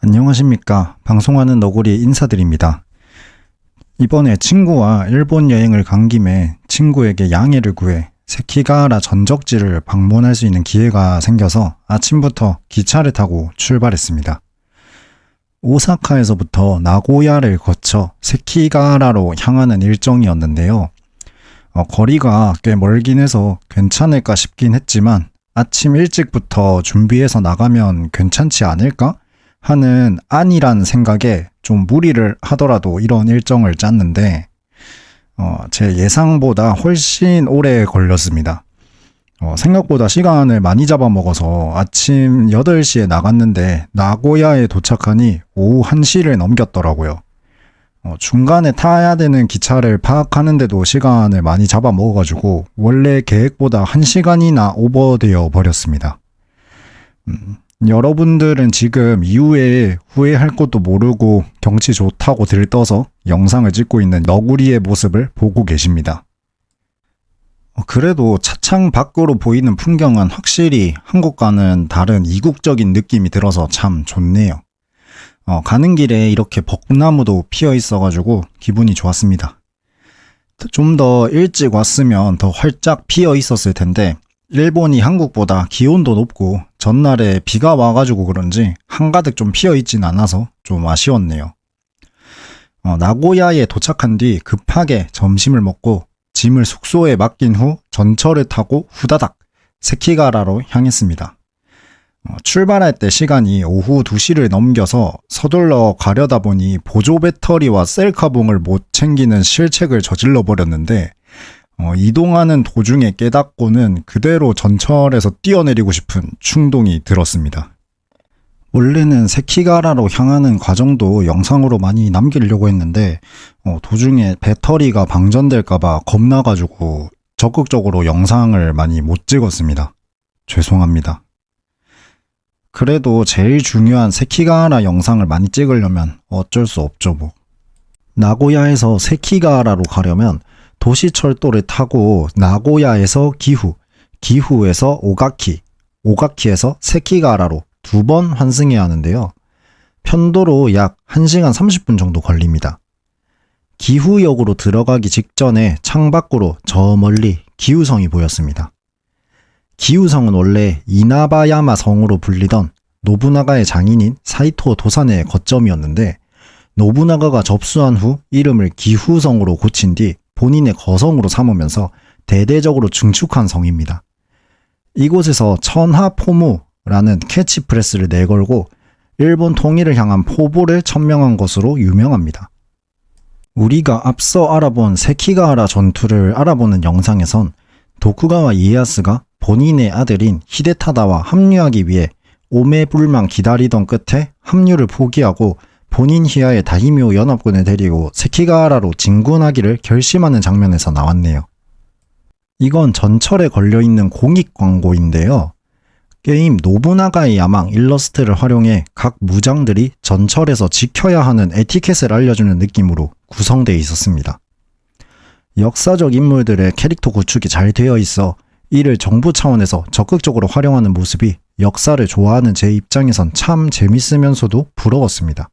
안녕하십니까. 방송하는 너구리 인사드립니다. 이번에 친구와 일본 여행을 간 김에 친구에게 양해를 구해 세키가하라 전적지를 방문할 수 있는 기회가 생겨서 아침부터 기차를 타고 출발했습니다. 오사카에서부터 나고야를 거쳐 세키가하라로 향하는 일정이었는데요. 거리가 꽤 멀긴 해서 괜찮을까 싶긴 했지만 아침 일찍부터 준비해서 나가면 괜찮지 않을까? 하는 안이란 생각에 좀 무리를 하더라도 이런 일정을 짰는데 제 예상보다 훨씬 오래 걸렸습니다. 생각보다 시간을 많이 잡아먹어서 아침 8시에 나갔는데 나고야에 도착하니 오후 1시를 넘겼더라고요. 중간에 타야 되는 기차를 파악하는데도 시간을 많이 잡아먹어가지고 원래 계획보다 1시간이나 오버되어 버렸습니다. 여러분들은 지금 이후에 후회할 것도 모르고 경치 좋다고 들떠서 영상을 찍고 있는 너구리의 모습을 보고 계십니다. 그래도 차창 밖으로 보이는 풍경은 확실히 한국과는 다른 이국적인 느낌이 들어서 참 좋네요. 가는 길에 이렇게 벚나무도 피어 있어가지고 기분이 좋았습니다. 좀 더 일찍 왔으면 더 활짝 피어 있었을 텐데 일본이 한국보다 기온도 높고 전날에 비가 와가지고 그런지 한가득 좀 피어있진 않아서 좀 아쉬웠네요. 나고야에 도착한 뒤 급하게 점심을 먹고 짐을 숙소에 맡긴 후 전철을 타고 후다닥 세키가하라로 향했습니다. 출발할 때 시간이 오후 2시를 넘겨서 서둘러 가려다 보니 보조 배터리와 셀카봉을 못 챙기는 실책을 저질러 버렸는데 이동하는 도중에 깨닫고는 그대로 전철에서 뛰어내리고 싶은 충동이 들었습니다. 원래는 세키가하라로 향하는 과정도 영상으로 많이 남기려고 했는데 도중에 배터리가 방전될까봐 겁나가지고 적극적으로 영상을 많이 못 찍었습니다. 죄송합니다. 그래도 제일 중요한 세키가하라 영상을 많이 찍으려면 어쩔 수 없죠 뭐. 나고야에서 세키가하라로 가려면 도시철도를 타고 나고야에서 기후, 기후에서 오가키, 오가키에서 세키가하라로 2번 환승해야 하는데요. 편도로 약 1시간 30분 정도 걸립니다. 기후역으로 들어가기 직전에 창밖으로 저 멀리 기후성이 보였습니다. 기후성은 원래 이나바야마 성으로 불리던 노부나가의 장인인 사이토 도산의 거점이었는데 노부나가가 접수한 후 이름을 기후성으로 고친 뒤 본인의 거성으로 삼으면서 대대적으로 증축한 성입니다. 이곳에서 천하포무라는 캐치프레스를 내걸고 일본 통일을 향한 포부를 천명한 것으로 유명합니다. 우리가 앞서 알아본 세키가하라 전투를 알아보는 영상에선 도쿠가와 이에야스가 본인의 아들인 히데타다와 합류하기 위해 오매불망 기다리던 끝에 합류를 포기하고 본인 희하의 다이묘 연합군을 데리고 세키가하라로 진군하기를 결심하는 장면에서 나왔네요. 이건 전철에 걸려있는 공익 광고인데요. 게임 노부나가의 야망 일러스트를 활용해 각 무장들이 전철에서 지켜야 하는 에티켓을 알려주는 느낌으로 구성되어 있었습니다. 역사적 인물들의 캐릭터 구축이 잘 되어 있어 이를 정부 차원에서 적극적으로 활용하는 모습이 역사를 좋아하는 제 입장에선 참 재밌으면서도 부러웠습니다.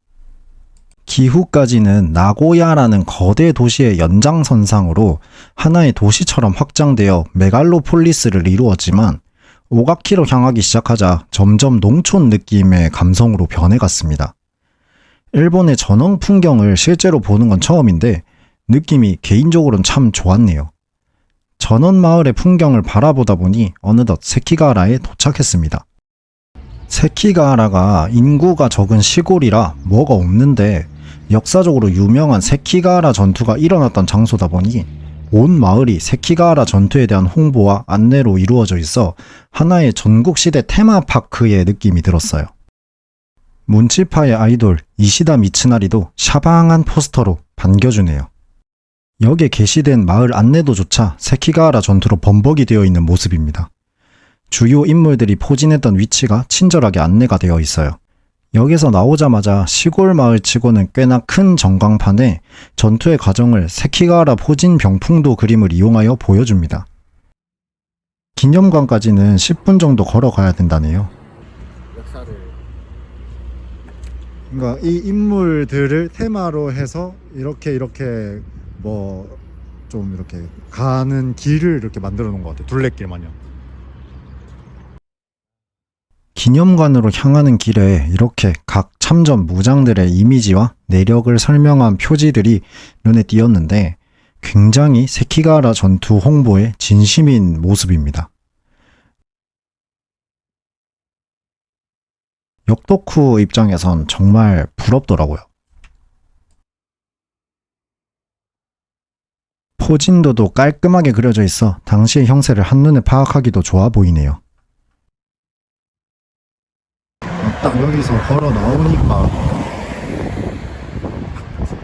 기후까지는 나고야라는 거대 도시의 연장선상으로 하나의 도시처럼 확장되어 메갈로폴리스를 이루었지만 오가키로 향하기 시작하자 점점 농촌 느낌의 감성으로 변해갔습니다. 일본의 전원 풍경을 실제로 보는 건 처음인데 느낌이 개인적으로는 참 좋았네요. 전원 마을의 풍경을 바라보다 보니 어느덧 세키가하라에 도착했습니다. 세키가하라가 인구가 적은 시골이라 뭐가 없는데 역사적으로 유명한 세키가하라 전투가 일어났던 장소다 보니 온 마을이 세키가하라 전투에 대한 홍보와 안내로 이루어져 있어 하나의 전국시대 테마파크의 느낌이 들었어요. 문치파의 아이돌 이시다 미츠나리도 샤방한 포스터로 반겨주네요. 역에 게시된 마을 안내도조차 세키가하라 전투로 범벅이 되어 있는 모습입니다. 주요 인물들이 포진했던 위치가 친절하게 안내가 되어 있어요. 역에서 나오자마자 시골 마을치고는 꽤나 큰 전광판에 전투의 과정을 세키가하라 포진 병풍도 그림을 이용하여 보여줍니다. 기념관까지는 10분 정도 걸어가야 된다네요. 그러니까 이 인물들을 테마로 해서 이렇게 뭐 좀 이렇게 가는 길을 이렇게 만들어 놓은 것 같아요. 둘레길 마냥. 기념관으로 향하는 길에 이렇게 각 참전 무장들의 이미지와 내력을 설명한 표지들이 눈에 띄었는데 굉장히 세키가하라 전투 홍보에 진심인 모습입니다. 역도쿠 입장에선 정말 부럽더라고요. 포진도도 깔끔하게 그려져 있어 당시의 형세를 한눈에 파악하기도 좋아 보이네요. 딱 여기서 걸어 나오니까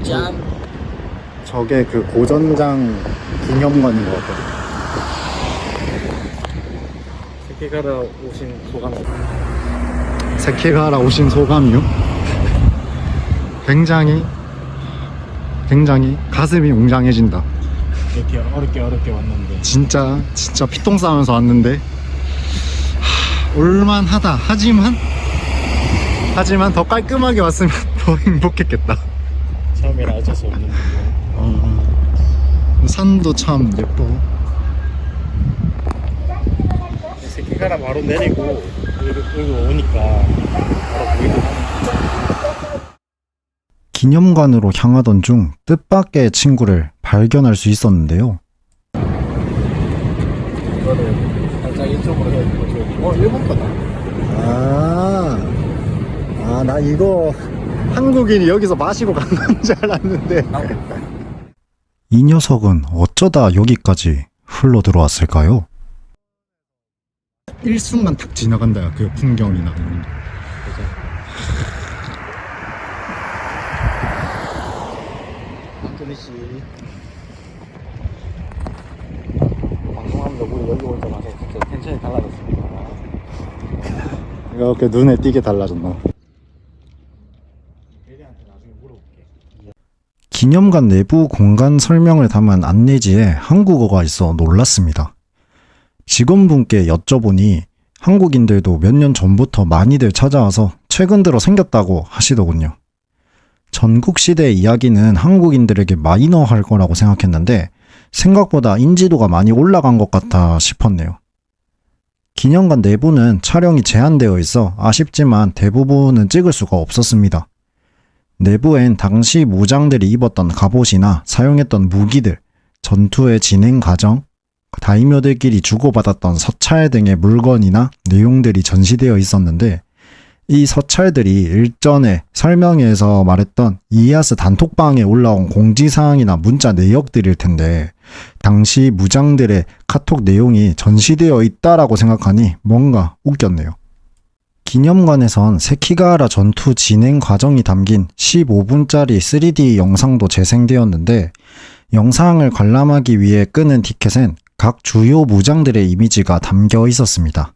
짠. 저게 그 고전장 기념관인 것 같거든요. 세계가라 오신 소감. 세키가하라 오신 소감이요? 굉장히 가슴이 웅장해진다. 이렇게 어렵게 왔는데 진짜 피똥 싸면서 왔는데 올만하다. 하지만 더 깔끔하게 왔으면 더 행복했겠다. 처음이라 어쩔 수 없는 부분. 산도 참 예뻐. 세계가라 바로 내리고 여기 오니까 바로 보이고. 기념관으로 향하던 중 뜻밖의 친구를 발견할 수 있었는데요. 이거를 살짝 이쪽으로 해가지고 일본 거다. 나 이거 한국인이 여기서 마시고 간 건 줄 알았는데 이 녀석은 어쩌다 여기까지 흘러 들어왔을까요? 일순간 탁 지나간다. 그 풍경이나 이런 게. 뚜리씨 방송하면서 우리 여기 올 때마다 진짜 텐션이 달라졌습니다. 이렇게 눈에 띄게 달라졌나? 대리한테 나중에 물어볼게. 기념관 내부 공간 설명을 담은 안내지에 한국어가 있어 놀랐습니다. 직원분께 여쭤보니 한국인들도 몇 년 전부터 많이들 찾아와서 최근 들어 생겼다고 하시더군요. 전국시대 이야기는 한국인들에게 마이너할 거라고 생각했는데 생각보다 인지도가 많이 올라간 것 같아 싶었네요. 기념관 내부는 촬영이 제한되어 있어 아쉽지만 대부분은 찍을 수가 없었습니다. 내부엔 당시 무장들이 입었던 갑옷이나 사용했던 무기들, 전투의 진행 과정, 다이묘들끼리 주고받았던 서찰 등의 물건이나 내용들이 전시되어 있었는데 이 서찰들이 일전에 설명에서 말했던 이에야스 단톡방에 올라온 공지사항이나 문자 내역들일 텐데 당시 무장들의 카톡 내용이 전시되어 있다라고 생각하니 뭔가 웃겼네요. 기념관에선 세키가하라 전투 진행 과정이 담긴 15분짜리 3D 영상도 재생되었는데 영상을 관람하기 위해 끄는 티켓엔 각 주요 무장들의 이미지가 담겨 있었습니다.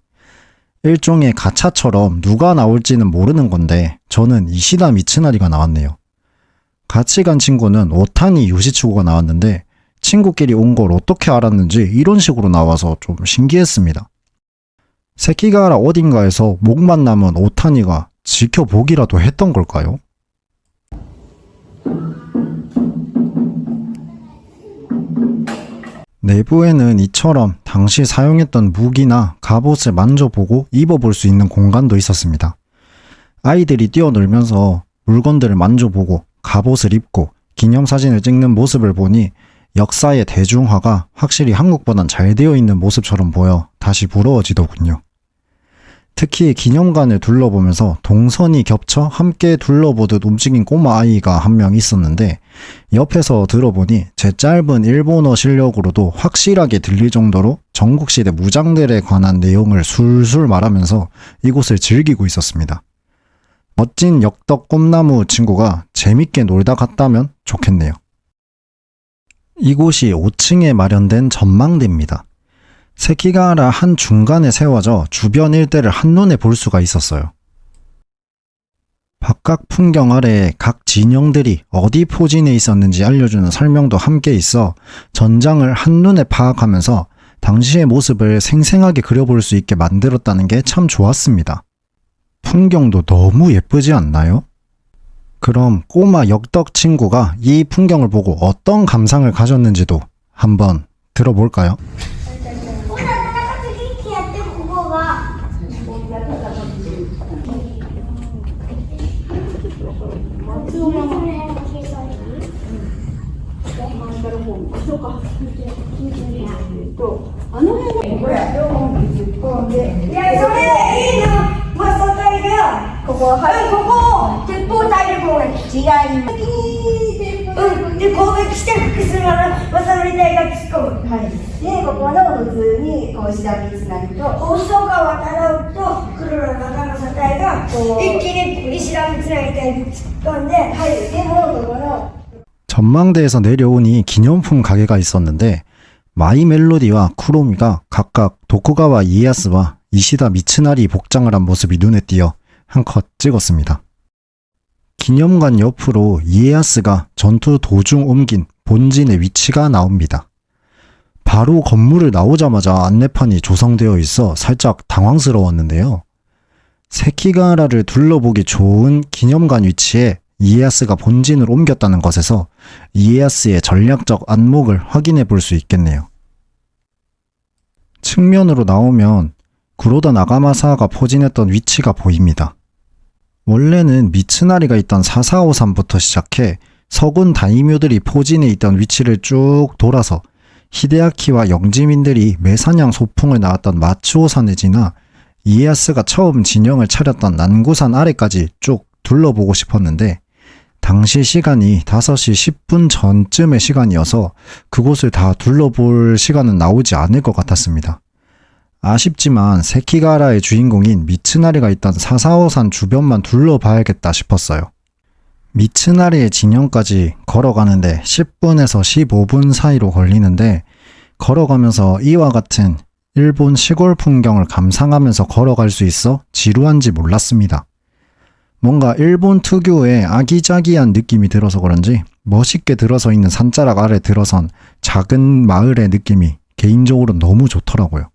일종의 가차처럼 누가 나올지는 모르는 건데 저는 이시다 미츠나리가 나왔네요. 같이 간 친구는 오타니 요시츠고가 나왔는데 친구끼리 온 걸 어떻게 알았는지 이런 식으로 나와서 좀 신기했습니다. 세키가하라 어딘가에서 목만 남은 오타니가 지켜보기라도 했던 걸까요? 내부에는 이처럼 당시 사용했던 무기나 갑옷을 만져보고 입어볼 수 있는 공간도 있었습니다. 아이들이 뛰어놀면서 물건들을 만져보고 갑옷을 입고 기념사진을 찍는 모습을 보니 역사의 대중화가 확실히 한국보단 잘 되어 있는 모습처럼 보여 다시 부러워지더군요. 특히 기념관을 둘러보면서 동선이 겹쳐 함께 둘러보듯 움직인 꼬마 아이가 한 명 있었는데 옆에서 들어보니 제 짧은 일본어 실력으로도 확실하게 들릴 정도로 전국시대 무장들에 관한 내용을 술술 말하면서 이곳을 즐기고 있었습니다. 멋진 역덕 꿈나무 친구가 재밌게 놀다 갔다면 좋겠네요. 이곳이 5층에 마련된 전망대입니다. 세키가하라 한 중간에 세워져 주변 일대를 한눈에 볼 수가 있었어요. 바깥 풍경 아래에 각 진영들이 어디 포진해 있었는지 알려주는 설명도 함께 있어 전장을 한눈에 파악하면서 당시의 모습을 생생하게 그려볼 수 있게 만들었다는 게 참 좋았습니다. 풍경도 너무 예쁘지 않나요? 그럼 꼬마 역덕 친구가 이 풍경을 보고 어떤 감상을 가졌는지도 한번 들어볼까요? ほら、田中元気やって、ここが。いや、それいいの。まあ、そうだけど、ここ、はい、ここ、鉄砲隊で攻撃、違います。で、攻撃して複数の正則隊が突っ込む。はい。で、ここの普通に、こう、下道つなぐと、大外川渡ると、黒の中の車隊が、こう、一気に石段つなぎ隊に突っ込んで、はい。でも、ここの、 전망대에서 내려오니 기념품 가게가 있었는데 마이 멜로디와 쿠로미가 각각 도쿠가와 이에야스와 이시다 미츠나리 복장을 한 모습이 눈에 띄어 한 컷 찍었습니다. 기념관 옆으로 이에야스가 전투 도중 옮긴 본진의 위치가 나옵니다. 바로 건물을 나오자마자 안내판이 조성되어 있어 살짝 당황스러웠는데요. 세키가하라를 둘러보기 좋은 기념관 위치에 이에야스가 본진을 옮겼다는 것에서 이에야스의 전략적 안목을 확인해 볼 수 있겠네요. 측면으로 나오면 구로다 나가마사가 포진했던 위치가 보입니다. 원래는 미츠나리가 있던 4453부터 시작해 서군 다이묘들이 포진해 있던 위치를 쭉 돌아서 히데아키와 영지민들이 매사냥 소풍을 나왔던 마츠오산을 지나 이에야스가 처음 진영을 차렸던 난구산 아래까지 쭉 둘러보고 싶었는데 당시 시간이 5시 10분 전쯤의 시간이어서 그곳을 다 둘러볼 시간은 나오지 않을 것 같았습니다. 아쉽지만 세키가하라의 주인공인 미츠나리가 있던 사사오산 주변만 둘러봐야겠다 싶었어요. 미츠나리의 진영까지 걸어가는데 10분에서 15분 사이로 걸리는데 걸어가면서 이와 같은 일본 시골 풍경을 감상하면서 걸어갈 수 있어 지루한지 몰랐습니다. 뭔가 일본 특유의 아기자기한 느낌이 들어서 그런지 멋있게 들어서 있는 산자락 아래 들어선 작은 마을의 느낌이 개인적으로 너무 좋더라고요.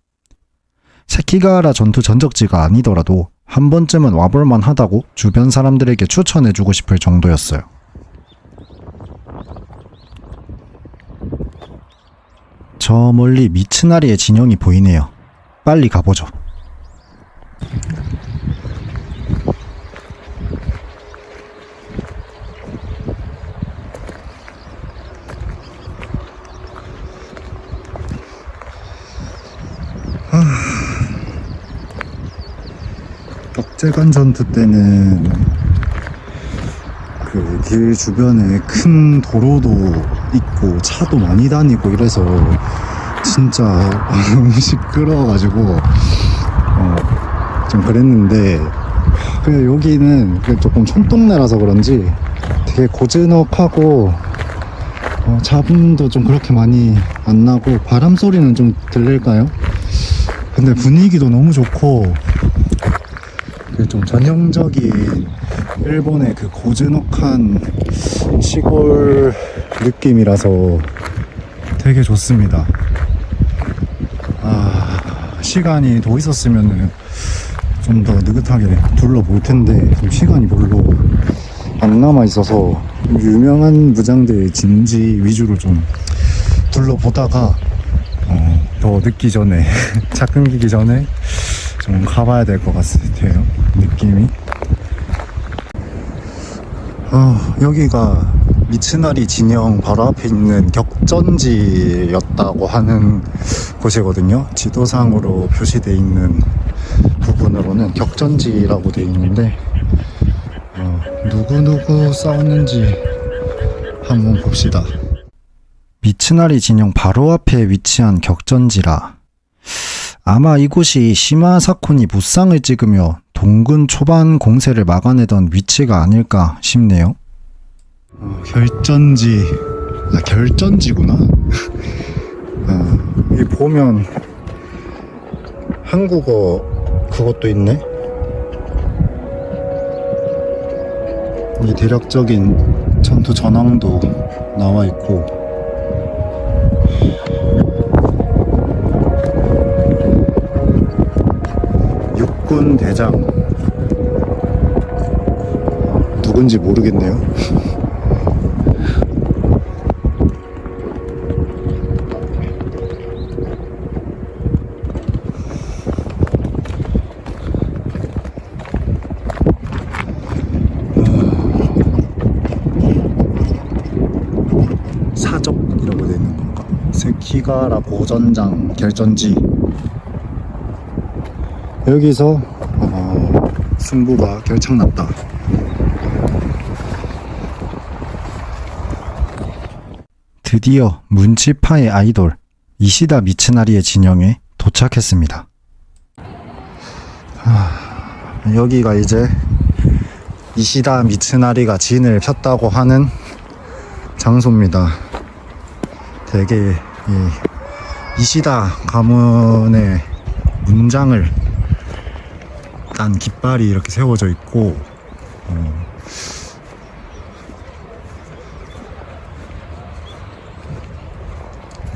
세키가하라 전투 전적지가 아니더라도 한 번쯤은 와볼만 하다고 주변 사람들에게 추천해주고 싶을 정도였어요. 저 멀리 미츠나리의 진영이 보이네요. 빨리 가보죠. 벽제관 전투 때는 그 길 주변에 큰 도로도 있고 차도 많이 다니고 이래서 진짜 너무 시끄러워가지고 좀 그랬는데 그래 여기는 조금 촌동네라서 그런지 되게 고즈넉하고 잡음도 좀 그렇게 많이 안 나고 바람 소리는 좀 들릴까요? 근데 분위기도 너무 좋고 좀 전형적인 일본의 그 고즈넉한 시골 느낌이라서 되게 좋습니다. 시간이 더 있었으면 좀 더 느긋하게 둘러볼 텐데 지금 시간이 별로 안 남아 있어서 유명한 무장대 진지 위주로 좀 둘러보다가 더 늦기 전에 차 끊기기 전에 좀 가봐야 될 것 같아요. 느낌이. 여기가 미츠나리 진영 바로 앞에 있는 격전지였다고 하는 곳이거든요. 지도상으로 표시되어 있는 부분으로는 격전지라고 되어 있는데 누구 싸웠는지 한번 봅시다. 미츠나리 진영 바로 앞에 위치한 격전지라 아마 이곳이 시마사콘이 무쌍을 찍으며 동군 초반 공세를 막아내던 위치가 아닐까 싶네요. 결전지구나. 여기 보면 한국어 그것도 있네. 이 대략적인 전투 전황도 나와 있고 육군 대장 누군지 모르겠네요. 사적이라고 되어 있는 건가? 세키가라 고전장 결전지. 여기서 승부가 결착났다. 드디어 문치파의 아이돌 이시다 미츠나리의 진영에 도착했습니다. 여기가 이제 이시다 미츠나리가 진을 폈다고 하는 장소입니다. 되게 이시다 가문의 문장을 딴 깃발이 이렇게 세워져 있고,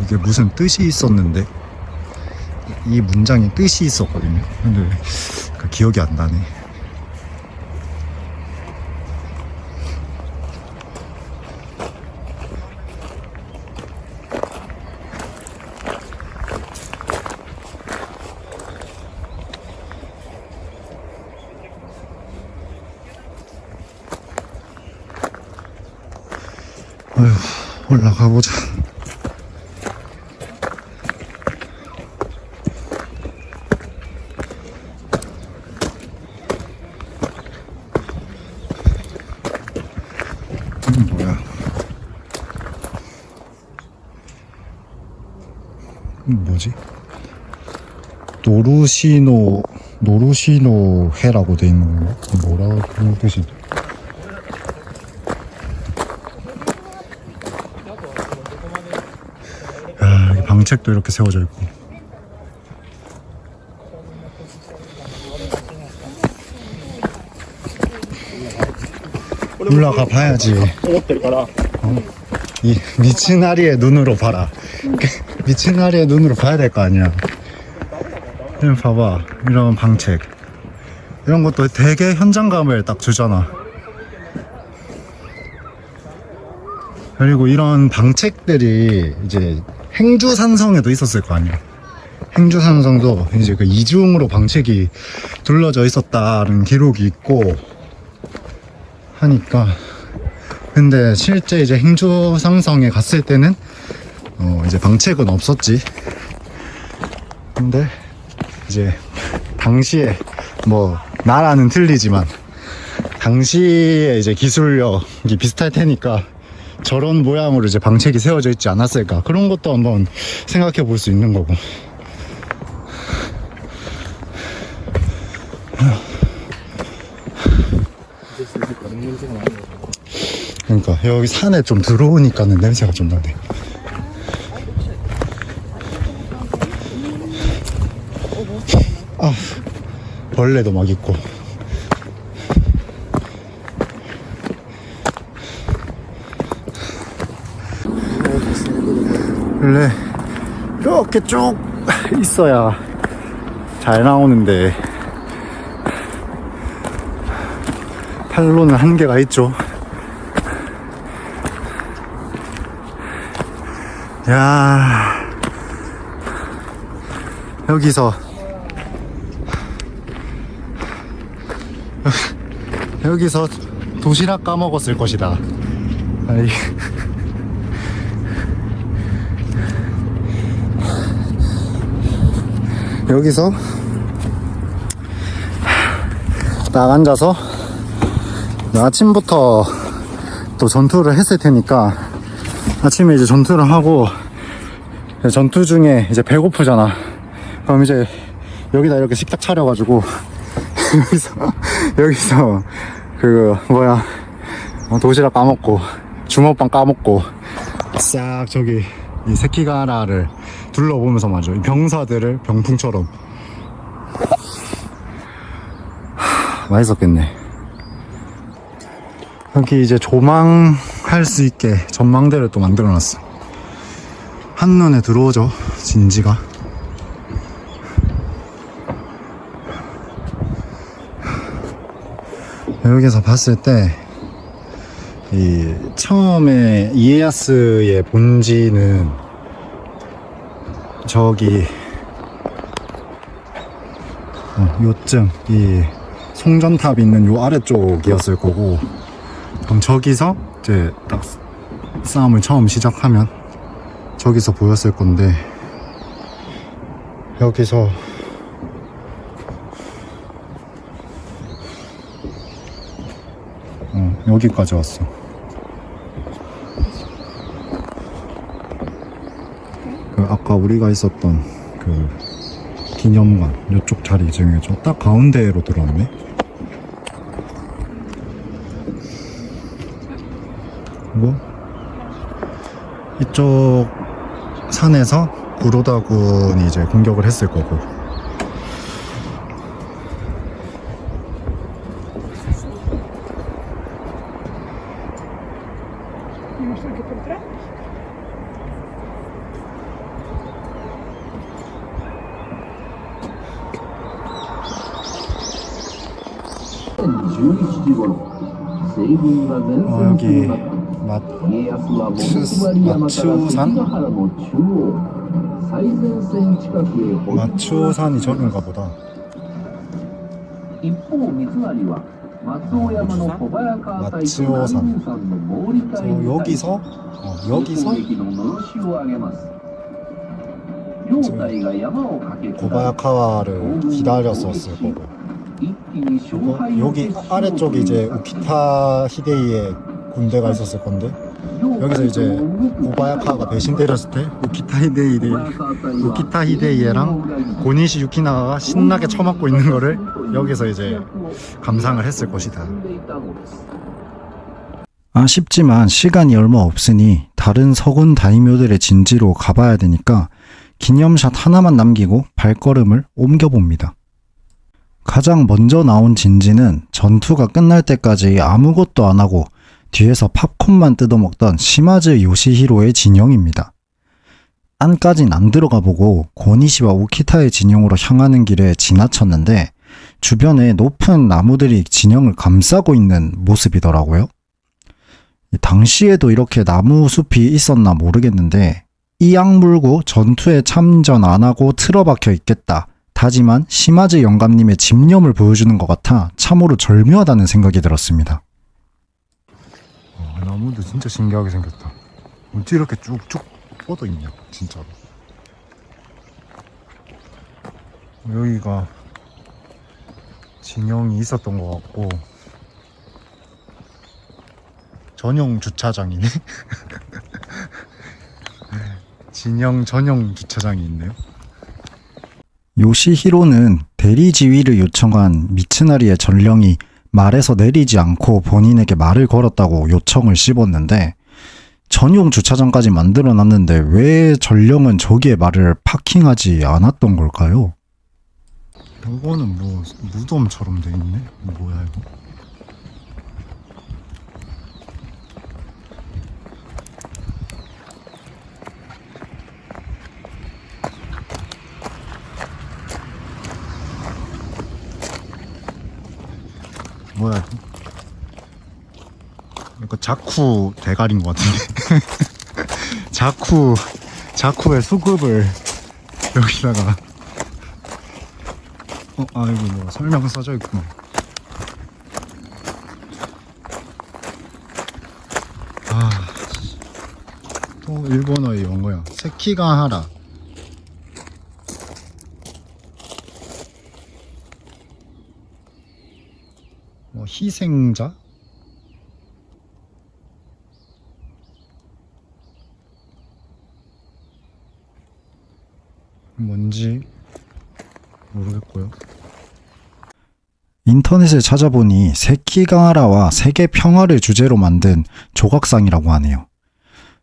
이게 무슨 뜻이 있었는데, 이 문장에 뜻이 있었거든요. 근데 그 기억이 안 나네. 어휴, 올라가 보자. 뭐야? 뭐지? 노루시노 해라고 돼 있는 건가? 뭐라고 뜻이지? 야, 방책도 이렇게 세워져 있고. 올라가 봐야지. 이 미츠나리의 눈으로 봐라. 미츠나리의 눈으로 봐야 될 거 아니야. 지금 봐봐, 이런 방책, 이런 것도 되게 현장감을 딱 주잖아. 그리고 이런 방책들이 이제 행주산성에도 있었을 거 아니야. 행주산성도 이제 그 이중으로 방책이 둘러져 있었다는 기록이 있고 하니까. 근데 실제 이제 행주산성에 갔을 때는 이제 방책은 없었지. 근데 이제 당시에 뭐 나라는 틀리지만 당시에 이제 기술력이 비슷할 테니까 저런 모양으로 이제 방책이 세워져 있지 않았을까. 그런 것도 한번 생각해 볼 수 있는 거고. 그러니까 여기 산에 좀 들어오니까는 냄새가 좀 나네. 아, 벌레도 막 있고. 원래 이렇게 쭉 있어야 잘 나오는데 팔로는 한계가 있죠. 야, 여기서 도시락 까먹었을 것이다. 아이. 여기서 딱 앉아서 아침부터 또 전투를 했을 테니까 아침에 이제 전투를 하고 전투 중에 이제 배고프잖아. 그럼 이제 여기다 이렇게 식탁 차려가지고 여기서 그 뭐야 도시락 까먹고 주먹빵 까먹고 싹 저기 이 세키가라를 둘러보면서 말이죠. 이 병사들을 병풍처럼. 맛있었겠네. 여기 이제 조망할 수 있게 전망대를 또 만들어놨어. 한눈에 들어오죠, 진지가. 여기서 봤을 때 이 처음에 이에야스의 본지는 저기 요쯤 이 송전탑 있는 요 아래쪽이었을 거고, 그럼 저기서 이제 딱 싸움을 처음 시작하면 저기서 보였을 건데, 여기서 여기까지 왔어. 그 아까 우리가 있었던 그 기념관 이쪽 자리 중에 저 딱 가운데로 들어왔네. 뭐 이쪽 산에서 구로다군이 이제 공격을 했을 거고, 여기 마추산이 저긴가 보다. 一方三成は松尾山の小早川大工南山の毛利隊に対し 여기서 攻撃ののろしを上げます。両隊が山を駆け下り 고바야카와를 기다렸었을 거고, 一気に勝敗を 여기 아래쪽이 이제 우키타 히데이의 군대가 있었을 건데, 여기서 이제 고바야카가 배신 때렸을 때 우키타 히데이랑 고니시 유키나가가 신나게 쳐맞고 있는 거를 여기서 이제 감상을 했을 것이다. 아쉽지만 시간이 얼마 없으니 다른 서군 다이묘들의 진지로 가봐야 되니까 기념샷 하나만 남기고 발걸음을 옮겨봅니다. 가장 먼저 나온 진지는 전투가 끝날 때까지 아무것도 안 하고 뒤에서 팝콘만 뜯어먹던 시마즈 요시히로의 진영입니다. 안까진 안 들어가 보고 고니시와 우키타의 진영으로 향하는 길에 지나쳤는데, 주변에 높은 나무들이 진영을 감싸고 있는 모습이더라고요. 당시에도 이렇게 나무 숲이 있었나 모르겠는데, 이 악물고 전투에 참전 안 하고 틀어박혀 있겠다 다짐한 시마즈 영감님의 집념을 보여주는 것 같아 참으로 절묘하다는 생각이 들었습니다. 나무도 진짜 신기하게 생겼다. 어찌 이렇게 쭉쭉 뻗어 있냐, 진짜로. 여기가 진영이 있었던 것 같고, 전용 주차장이네. 진영 전용 주차장이 있네요. 요시히로는 대리 지휘를 요청한 미츠나리의 전령이 말에서 내리지 않고 본인에게 말을 걸었다고 요청을 씹었는데, 전용 주차장까지 만들어 놨는데 왜 전령은 저기에 말을 파킹하지 않았던 걸까요? 이거는 뭐 무덤처럼 돼 있네? 뭐야 이거? 뭐야 이거? 이거 자쿠 대가리인 것 같은데. 자쿠의 수급을 여기다가 이거 뭐 설명 써져 있구나. 또 일본어에 영어야. 세키가하라. 뭐 희생자? 뭔지 모르겠고요. 인터넷을 찾아보니 세키가하라와 세계 평화를 주제로 만든 조각상이라고 하네요.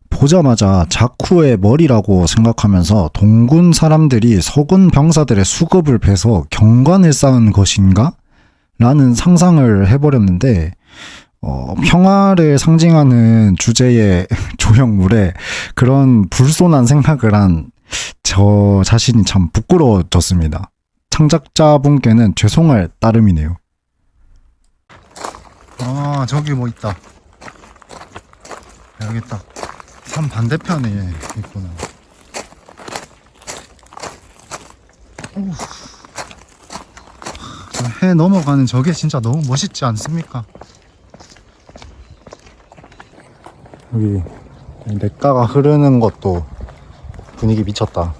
보자마자 자쿠의 머리라고 생각하면서 동군 사람들이 서군 병사들의 수급을 베서 경관을 쌓은 것인가? 라는 상상을 해버렸는데, 평화를 상징하는 주제의 조형물에 그런 불손한 생각을 한 저 자신이 참 부끄러워졌습니다. 창작자분께는 죄송할 따름이네요. 저기 뭐 있다. 여기 딱 산 반대편에 있구나. 해 넘어가는 저게 진짜 너무 멋있지 않습니까? 여기 냇가가 흐르는 것도 분위기 미쳤다.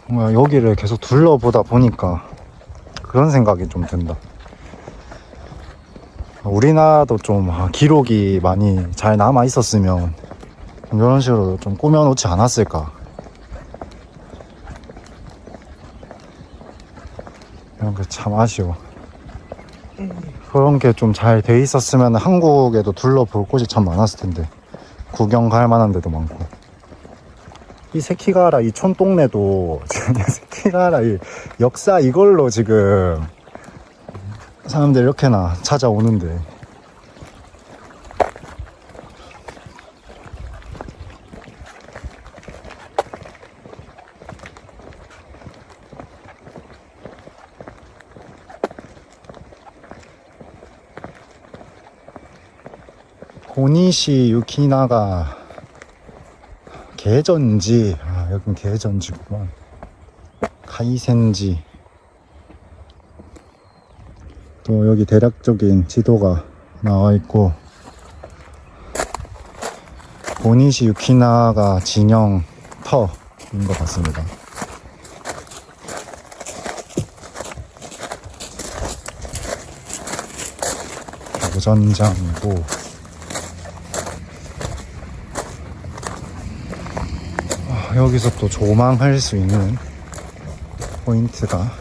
뭔가 여기를 계속 둘러보다 보니까 그런 생각이 좀 든다. 우리나라도 좀 기록이 많이 잘 남아 있었으면 이런 식으로 좀 꾸며놓지 않았을까. 이런 게 참 아쉬워. 그런 게 좀 잘 돼 있었으면 한국에도 둘러볼 곳이 참 많았을 텐데, 구경 갈 만한 데도 많고. 이 세키가하라 이 촌동네도 세키가하라 이 역사 이걸로 지금 사람들 이렇게나 찾아오는데, 고니시 유키나가 개전지, 여긴 개전지구만. 카이센지. 또 여기 대략적인 지도가 나와 있고, 고니시 유키나가 진영 터인 것 같습니다. 교전장이고, 여기서 또 조망할 수 있는 포인트가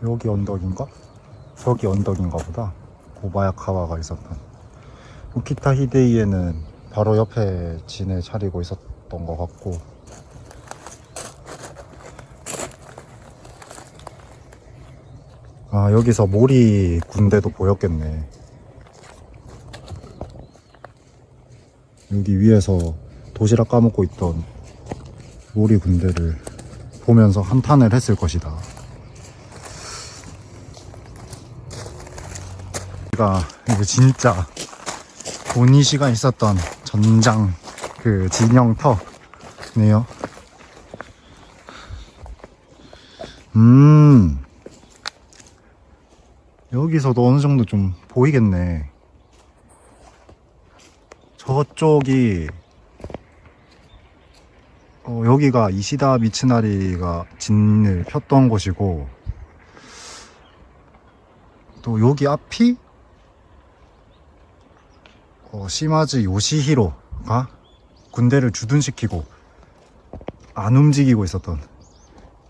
여기 언덕인가? 저기 언덕인가 보다. 고바야카와가 있었던. 우키타 히데이에는 바로 옆에 진에 차리고 있었던 것 같고, 여기서 모리 군대도 보였겠네. 여기 위에서 도시락 까먹고 있던 모리 군대를 보면서 한탄을 했을 것이다. 이게 진짜 고니시가 있었던 전장 그 진영터네요. 여기서도 어느 정도 좀 보이겠네. 저쪽이 여기가 이시다 미츠나리가 진을 폈던 곳이고, 또 여기 앞이 시마즈 요시히로가 군대를 주둔시키고 안 움직이고 있었던,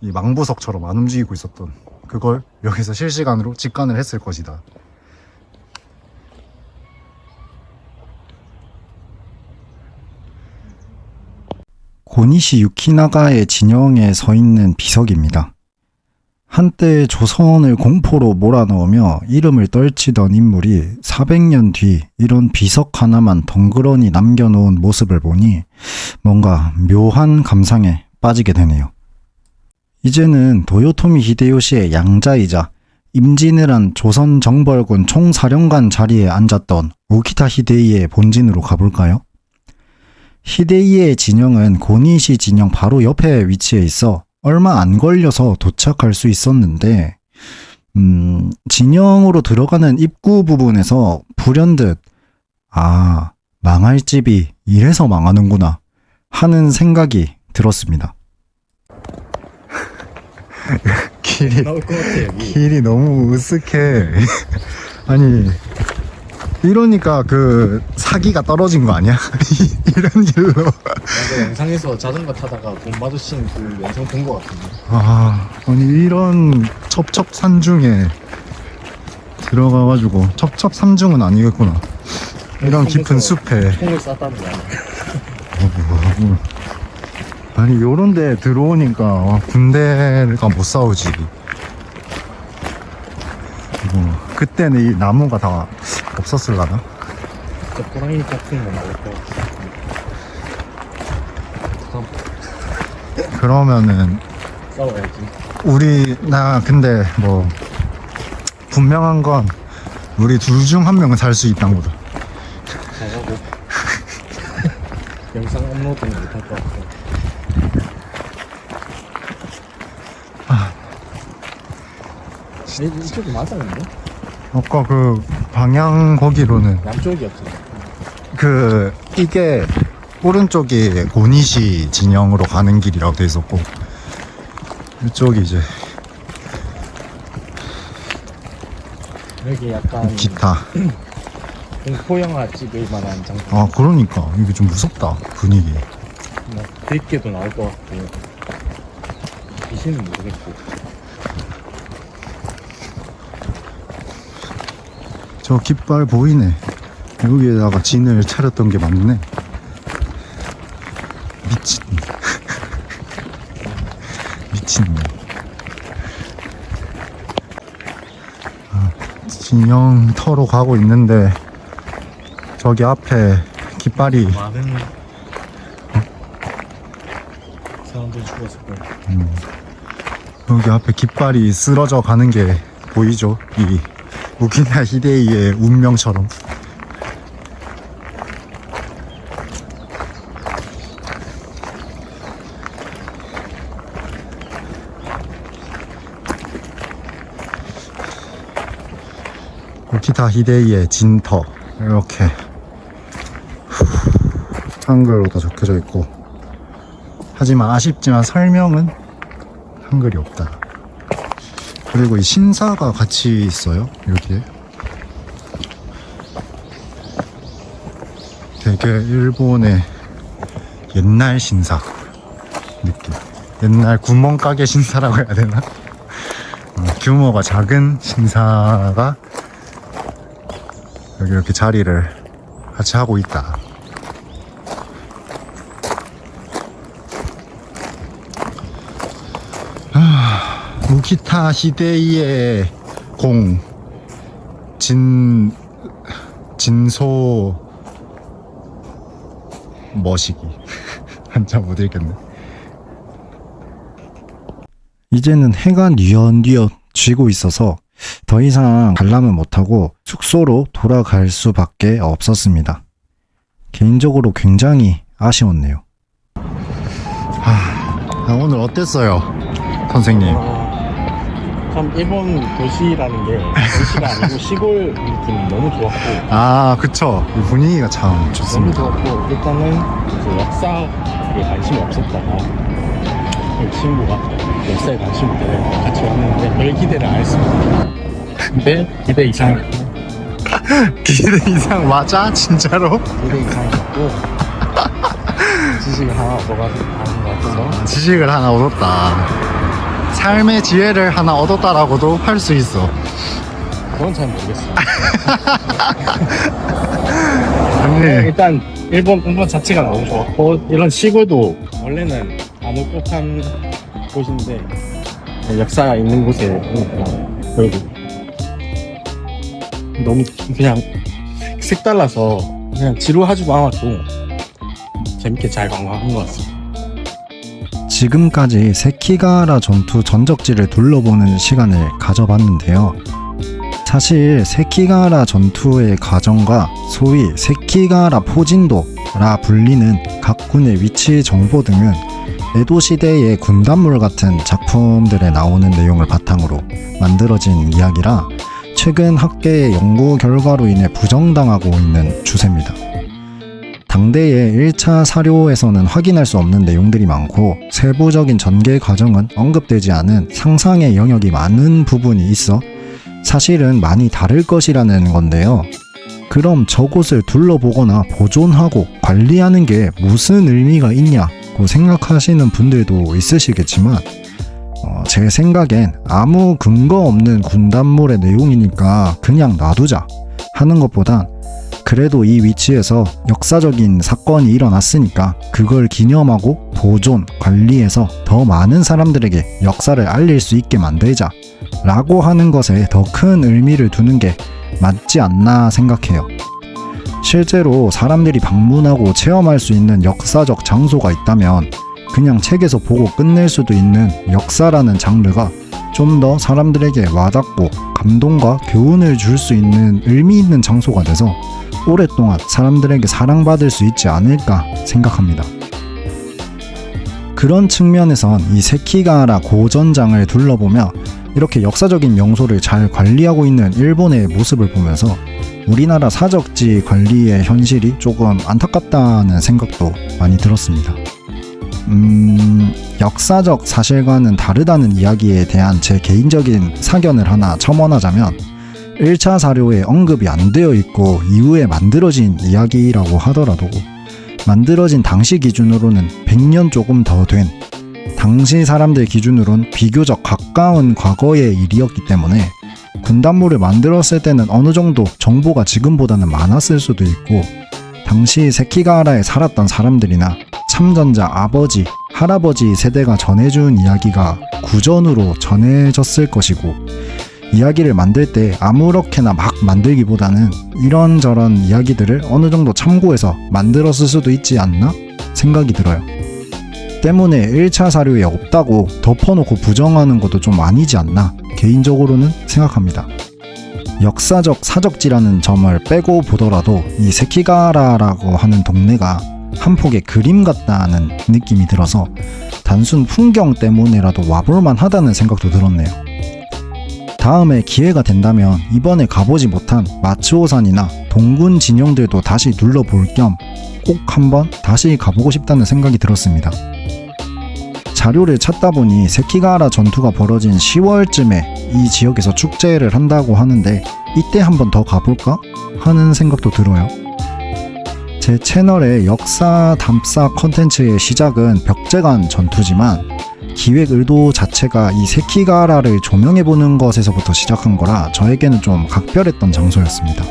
이 망부석처럼 안 움직이고 있었던 그걸 여기서 실시간으로 직관을 했을 것이다. 고니시 유키나가의 진영에 서 있는 비석입니다. 한때 조선을 공포로 몰아넣으며 이름을 떨치던 인물이 400년 뒤 이런 비석 하나만 덩그러니 남겨놓은 모습을 보니 뭔가 묘한 감상에 빠지게 되네요. 이제는 도요토미 히데요시의 양자이자 임진을 한 조선 정벌군 총사령관 자리에 앉았던 우키타 히데이의 본진으로 가볼까요? 히데이의 진영은 고니시 진영 바로 옆에 위치해 있어 얼마 안 걸려서 도착할 수 있었는데, 진영으로 들어가는 입구 부분에서 불현듯 망할 집이 이래서 망하는구나 하는 생각이 들었습니다. 길이 너무 으쓱해. 아니, 이러니까 그 사기가 떨어진 거 아니야? 이런 일로. 맞아, 영상에서 자전거 타다가 돈 마주친 그 영상 본 거 같은데. 아니 이런 첩첩산중에 들어가가지고, 첩첩산중은 아니겠구나. 이런 깊은 숲에 총을 쐈다는 거 아니야? 아니 요런데 들어오니까 군대가 못 싸우지. 그때는 이 나무가 다 없었을라나? 진짜 호랑이 같은 거 나올 것 같아. 그러면은 싸워야지. 나 근데 뭐 분명한 건 우리 둘 중 한 명은 살 수 있다는 거다. 잘하고 영상 업로드는 못할 것 같아. 이쪽이 맞아 근데? 아까 그 방향 거기로는 남쪽이었지. 이게 오른쪽이 고니시 진영으로 가는 길이라고 돼 있었고 이쪽이 이제 여기 약간 기타. 공포영화 찍을 만한 장소. 아 그러니까 이게 좀 무섭다 분위기. 뭐 들깨도 나올 것 같고 귀신은 모르겠고. 저 깃발 보이네. 여기에다가 진을 차렸던 게 맞네. 미친. 미친네. 진영 터로 가고 있는데 저기 앞에 깃발이 많은 사람들이 죽었을 거야. 여기 앞에 깃발이 쓰러져 가는 게 보이죠? 이 우키나 히데이의 운명처럼. 우키타 히데이의 진터 이렇게 한글로 다 적혀져 있고, 하지만 아쉽지만 설명은 한글이 없다. 그리고 이 신사가 같이 있어요 여기에. 되게 일본의 옛날 신사 느낌. 옛날 구멍가게 신사라고 해야 되나? 규모가 작은 신사가 여기 이렇게 자리를 같이 하고 있다. 우키타 히데이의 공 진소 머시기 한참 못 읽겠네. 이제는 해가 뉘엿뉘엿 쥐고 있어서 더 이상 관람은 못하고 숙소로 돌아갈 수밖에 없었습니다. 개인적으로 굉장히 아쉬웠네요. 오늘 어땠어요, 선생님? 참 일본 도시라는 게 도시가 아니고 시골 느낌 너무 좋았고. 아 그쵸, 이 분위기가 참 너무 좋습니다. 좋았고, 일단은 이제 역사에 관심이 없었다가 이 친구가 역사에 관심이 있다고 같이 왔는데 별 기대를 안 했습니다. 근데 기대 이상. 기대 이상 맞아? 진짜로? 기대 이상이었고 지식을 하나 얻어가는 것 같아서. 지식을 하나 얻었다. 삶의 지혜를 하나 얻었다라고도 할 수 있어. 그건 잘 모르겠어요. 아니, 일단 일본 자체가 너무 좋았고, 이런 시골도 원래는 안 올 법한 곳인데 역사가 있는 곳에 오니까 결국 너무 그냥 색달라서 그냥 지루하지도 않았고 재밌게 잘 관광한 것 같습니다. 지금까지 세키가하라 전투 전적지를 둘러보는 시간을 가져봤는데요. 사실 세키가하라 전투의 과정과 소위 세키가하라 포진도라 불리는 각 군의 위치 정보 등은 에도 시대의 군단물 같은 작품들에 나오는 내용을 바탕으로 만들어진 이야기라 최근 학계의 연구 결과로 인해 부정당하고 있는 추세입니다. 당대의 1차 사료에서는 확인할 수 없는 내용들이 많고 세부적인 전개 과정은 언급되지 않은 상상의 영역이 많은 부분이 있어 사실은 많이 다를 것이라는 건데요. 그럼 저곳을 둘러보거나 보존하고 관리하는 게 무슨 의미가 있냐고 생각하시는 분들도 있으시겠지만 제 생각엔 아무 근거 없는 군단물의 내용이니까 그냥 놔두자 하는 것보단 그래도 이 위치에서 역사적인 사건이 일어났으니까 그걸 기념하고 보존, 관리해서 더 많은 사람들에게 역사를 알릴 수 있게 만들자 라고 하는 것에 더 큰 의미를 두는 게 맞지 않나 생각해요. 실제로 사람들이 방문하고 체험할 수 있는 역사적 장소가 있다면 그냥 책에서 보고 끝낼 수도 있는 역사라는 장르가 좀 더 사람들에게 와닿고 감동과 교훈을 줄 수 있는 의미 있는 장소가 돼서 오랫동안 사람들에게 사랑받을 수 있지 않을까 생각합니다. 그런 측면에선 이 세키가하라 고전장을 둘러보며 이렇게 역사적인 명소를 잘 관리하고 있는 일본의 모습을 보면서 우리나라 사적지 관리의 현실이 조금 안타깝다는 생각도 많이 들었습니다. 역사적 사실과는 다르다는 이야기에 대한 제 개인적인 사견을 하나 첨언하자면 1차 사료에 언급이 안 되어 있고 이후에 만들어진 이야기라고 하더라도 만들어진 당시 기준으로는 100년 조금 더 된 당시 사람들 기준으론 비교적 가까운 과거의 일이었기 때문에 군단물을 만들었을 때는 어느 정도 정보가 지금보다는 많았을 수도 있고 당시 세키가하라에 살았던 사람들이나 참전자 아버지, 할아버지 세대가 전해준 이야기가 구전으로 전해졌을 것이고 이야기를 만들 때 아무렇게나 막 만들기보다는 이런저런 이야기들을 어느 정도 참고해서 만들었을 수도 있지 않나 생각이 들어요. 때문에 1차 사료에 없다고 덮어놓고 부정하는 것도 좀 아니지 않나 개인적으로는 생각합니다. 역사적 사적지라는 점을 빼고 보더라도 이 세키가하라라고 하는 동네가 한 폭의 그림 같다는 느낌이 들어서 단순 풍경 때문에라도 와볼만 하다는 생각도 들었네요. 다음에 기회가 된다면 이번에 가보지 못한 마츠오산이나 동군 진영들도 다시 둘러볼 겸 꼭 한번 다시 가보고 싶다는 생각이 들었습니다. 자료를 찾다 보니 세키가하라 전투가 벌어진 10월쯤에 이 지역에서 축제를 한다고 하는데 이때 한번 더 가볼까 하는 생각도 들어요. 제 채널의 역사 담사 컨텐츠의 시작은 벽제관 전투지만 기획 의도 자체가 이 세키가하라를 조명해보는 것에서부터 시작한 거라 저에게는 좀 각별했던 장소였습니다.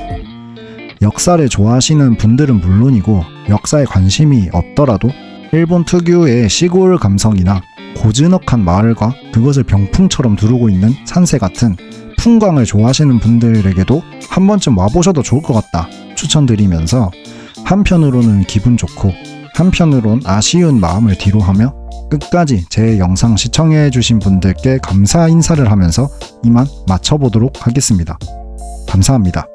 역사를 좋아하시는 분들은 물론이고 역사에 관심이 없더라도 일본 특유의 시골 감성이나 고즈넉한 마을과 그것을 병풍처럼 두르고 있는 산세 같은 풍광을 좋아하시는 분들에게도 한 번쯤 와보셔도 좋을 것 같다 추천드리면서 한편으로는 기분 좋고 한편으론 아쉬운 마음을 뒤로하며 끝까지 제 영상 시청해주신 분들께 감사 인사를 하면서 이만 마쳐보도록 하겠습니다. 감사합니다.